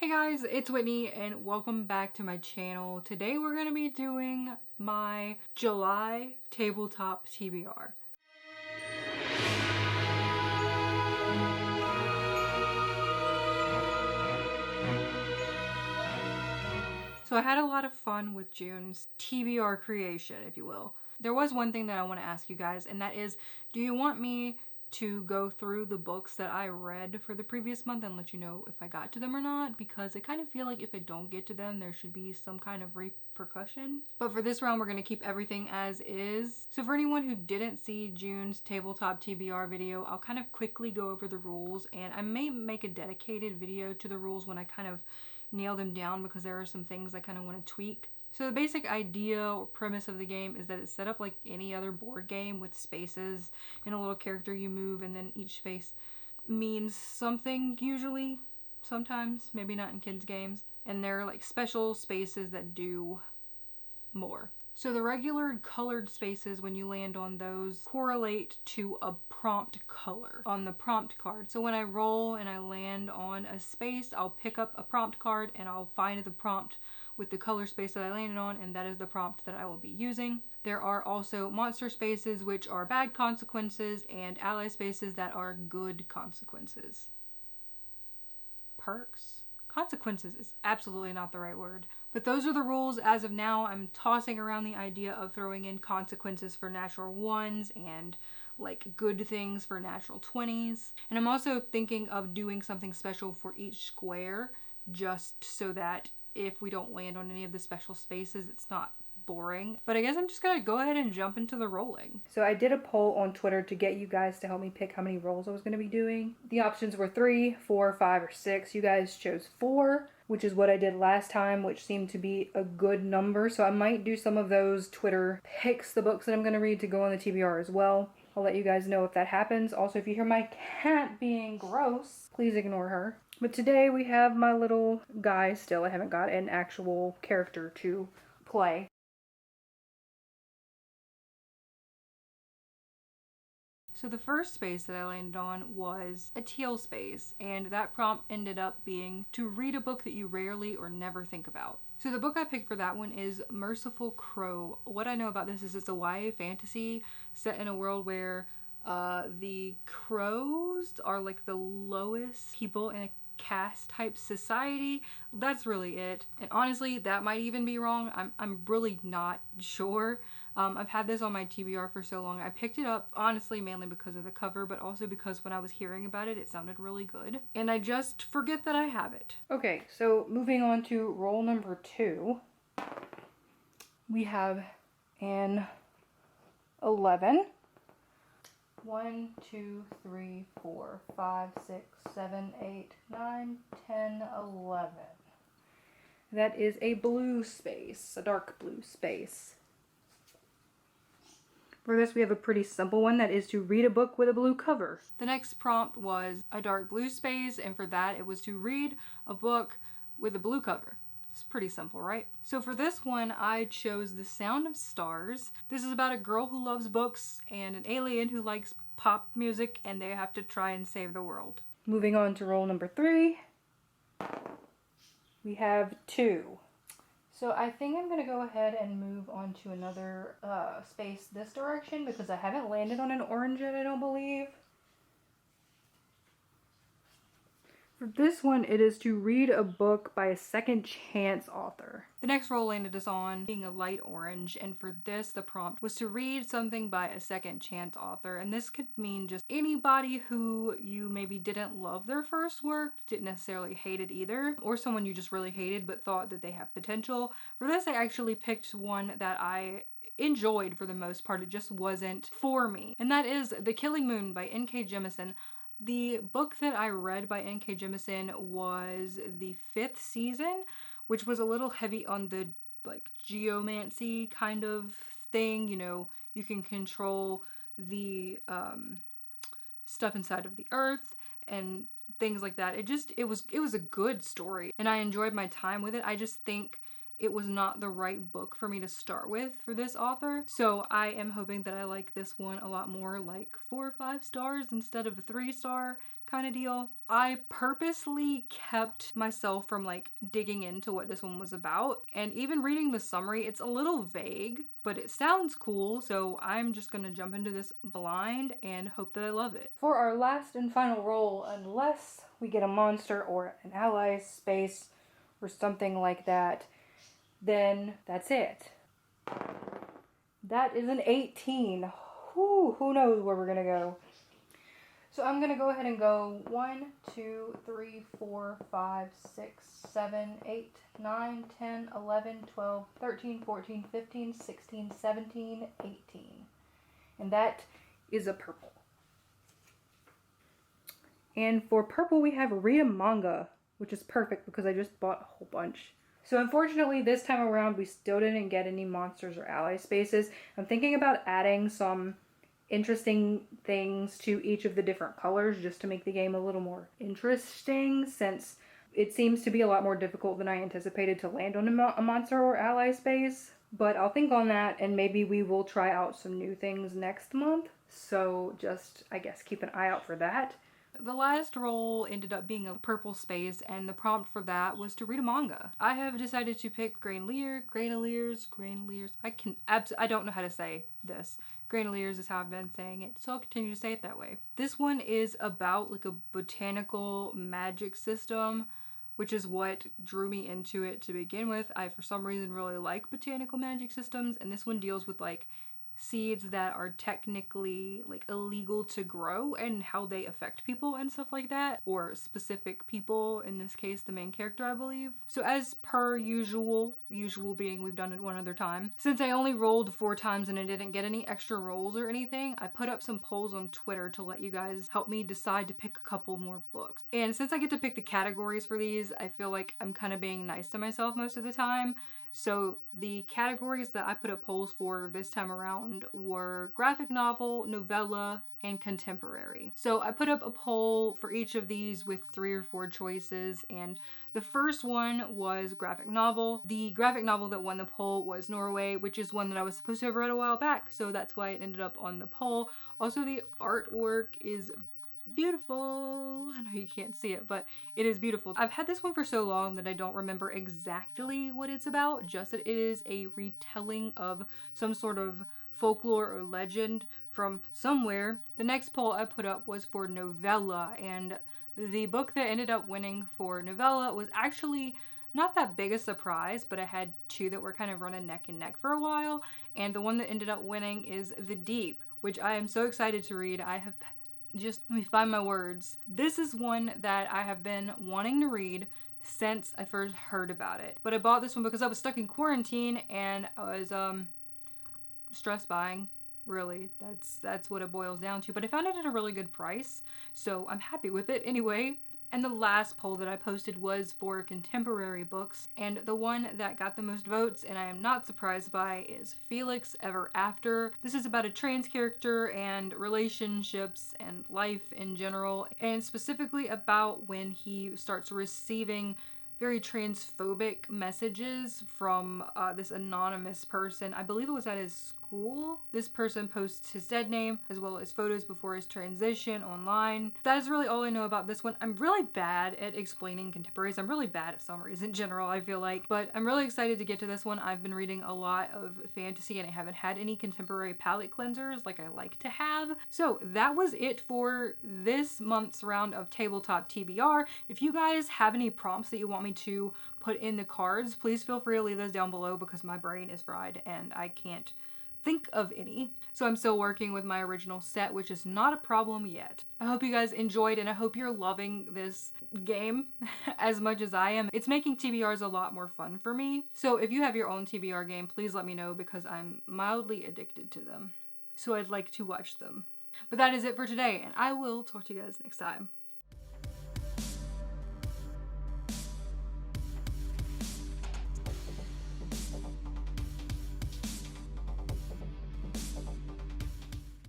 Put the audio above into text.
Hey guys, it's Whitney and welcome back to my channel. Today we're going to be doing my July tabletop TBR. So I had a lot of fun with June's TBR creation, if you will. There was one thing that I want to ask you guys, and that is, do you want me to go through the books that I read for the previous month and let you know if I got to them or not? Because I kind of feel like if I don't get to them, there should be some kind of repercussion. But for this round, we're going to keep everything as is. So for anyone who didn't see June's tabletop TBR video, I'll kind of quickly go over the rules, and I may make a dedicated video to the rules when I kind of nail them down, because there are some things I kind of want to tweak. So the basic idea or premise of the game is that it's set up like any other board game with spaces and a little character you move, and then each space means something usually, sometimes, maybe not in kids' games. And there are like special spaces that do more. So the regular colored spaces, when you land on those, correlate to a prompt color on the prompt card. So when I roll and I land on a space, I'll pick up a prompt card and I'll find the prompt with the color space that I landed on, and that is the prompt that I will be using. There are also monster spaces, which are bad consequences, and ally spaces that are good consequences. Perks? Consequences is absolutely not the right word. But those are the rules as of now. I'm tossing around the idea of throwing in consequences for natural ones and like good things for natural 20s. And I'm also thinking of doing something special for each square, just so that if we don't land on any of the special spaces, it's not boring. But I guess I'm just gonna go ahead and jump into the rolling. So I did a poll on Twitter to get you guys to help me pick how many rolls I was gonna be doing. The options were 3, 4, 5, or 6. You guys chose 4, which is what I did last time, which seemed to be a good number. So I might do some of those Twitter picks, the books that I'm gonna read, to go on the TBR as well. I'll let you guys know if that happens. Also, if you hear my cat being gross, please ignore her. But today we have my little guy still. I haven't got an actual character to play. So the first space that I landed on was a teal space, and that prompt ended up being to read a book that you rarely or never think about. So the book I picked for that one is Merciful Crow. What I know about this is it's a YA fantasy set in a world where the crows are like the lowest people in a caste type society. That's really it. And honestly, that might even be wrong. I'm really not sure. I've had this on my TBR for so long. I picked it up honestly mainly because of the cover, but also because when I was hearing about it, it sounded really good. And I just forget that I have it. Okay, so moving on to roll number 2. We have an 11. 1, 2, 3, 4, 5, 6, 7, 8, 9, 10, 11. That is a blue space, a dark blue space. For this, we have a pretty simple one, that is to read a book with a blue cover. The next prompt was a dark blue space, and for that, it was to read a book with a blue cover. It's pretty simple, right? So for this one, I chose The Sound of Stars. This is about a girl who loves books and an alien who likes pop music, and they have to try and save the world. Moving on to roll number 3. We have 2. So I think I'm gonna go ahead and move on to another space this direction, because I haven't landed on an orange yet, I don't believe. For this one, it is to read a book by a second chance author. The next roll landed us on being a light orange, and for this, the prompt was to read something by a second chance author. And this could mean just anybody who you maybe didn't love their first work, didn't necessarily hate it either, or someone you just really hated but thought that they have potential. For this, I actually picked one that I enjoyed for the most part. It just wasn't for me. And that is The Killing Moon by N.K. Jemisin. The book that I read by N.K. Jemisin was the 5th season, which was a little heavy on the like geomancy kind of thing. You know, you can control the stuff inside of the earth and things like that. It was a good story, and I enjoyed my time with it. I just think it was not the right book for me to start with for this author. So I am hoping that I like this one a lot more, like 4 or 5 stars instead of a 3-star, kind of deal. I purposely kept myself from like digging into what this one was about, and even reading the summary, it's a little vague, but it sounds cool, so I'm just gonna jump into this blind and hope that I love it. For our last and final roll, unless we get a monster or an ally space or something like that, then that's it. That is an 18. Who knows where we're gonna go. So I'm going to go ahead and go 1, 2, 3, 4, 5, 6, 7, 8, 9, 10, 11, 12, 13, 14, 15, 16, 17, 18. And that is a purple. And for purple we have read a manga, which is perfect because I just bought a whole bunch. So unfortunately this time around we still didn't get any monsters or ally spaces. I'm thinking about adding some interesting things to each of the different colors just to make the game a little more interesting, since it seems to be a lot more difficult than I anticipated to land on a monster or ally space. But I'll think on that, and maybe we will try out some new things next month. So just, I guess, keep an eye out for that. The last roll ended up being a purple space, and the prompt for that was to read a manga. I have decided to pick Graneliers. I don't know how to say this. Graneliers is how I've been saying it, so I'll continue to say it that way. This one is about like a botanical magic system, which is what drew me into it to begin with. I, for some reason, really like botanical magic systems, and this one deals with like seeds that are technically like illegal to grow and how they affect people and stuff like that, or specific people, in this case the main character I believe. So as per usual being we've done it one other time, since I only rolled 4 times and I didn't get any extra rolls or anything, I put up some polls on Twitter to let you guys help me decide to pick a couple more books. And since I get to pick the categories for these, I feel like I'm kind of being nice to myself most of the time. So the categories that I put up polls for this time around were graphic novel, novella, and contemporary. So I put up a poll for each of these with 3 or 4 choices, and the first one was graphic novel. The graphic novel that won the poll was Norway, which is one that I was supposed to have read a while back, so that's why it ended up on the poll. Also, the artwork is beautiful. I know you can't see it, but it is beautiful. I've had this one for so long that I don't remember exactly what it's about, just that it is a retelling of some sort of folklore or legend from somewhere. The next poll I put up was for novella, and the book that ended up winning for novella was actually not that big a surprise, but I had 2 that were kind of running neck and neck for a while, and the one that ended up winning is The Deep, which I am so excited to read. Let me find my words. This is one that I have been wanting to read since I first heard about it. But I bought this one because I was stuck in quarantine and I was stress buying. Really, that's what it boils down to. But I found it at a really good price, so I'm happy with it anyway. And the last poll that I posted was for contemporary books, and the one that got the most votes, and I am not surprised by, is Felix Ever After. This is about a trans character and relationships and life in general, and specifically about when he starts receiving very transphobic messages from this anonymous person. I believe it was at his school. This person posts his dead name as well as photos before his transition online. That is really all I know about this one. I'm really bad at explaining contemporaries. I'm really bad at summaries in general, I feel like. But I'm really excited to get to this one. I've been reading a lot of fantasy and I haven't had any contemporary palette cleansers like I like to have. So that was it for this month's round of Tabletop TBR. If you guys have any prompts that you want me to put in the cards, please feel free to leave those down below because my brain is fried and I can't think of any. So I'm still working with my original set, which is not a problem yet. I hope you guys enjoyed and I hope you're loving this game as much as I am. It's making TBRs a lot more fun for me. So if you have your own TBR game, please let me know because I'm mildly addicted to them. So I'd like to watch them. But that is it for today and I will talk to you guys next time.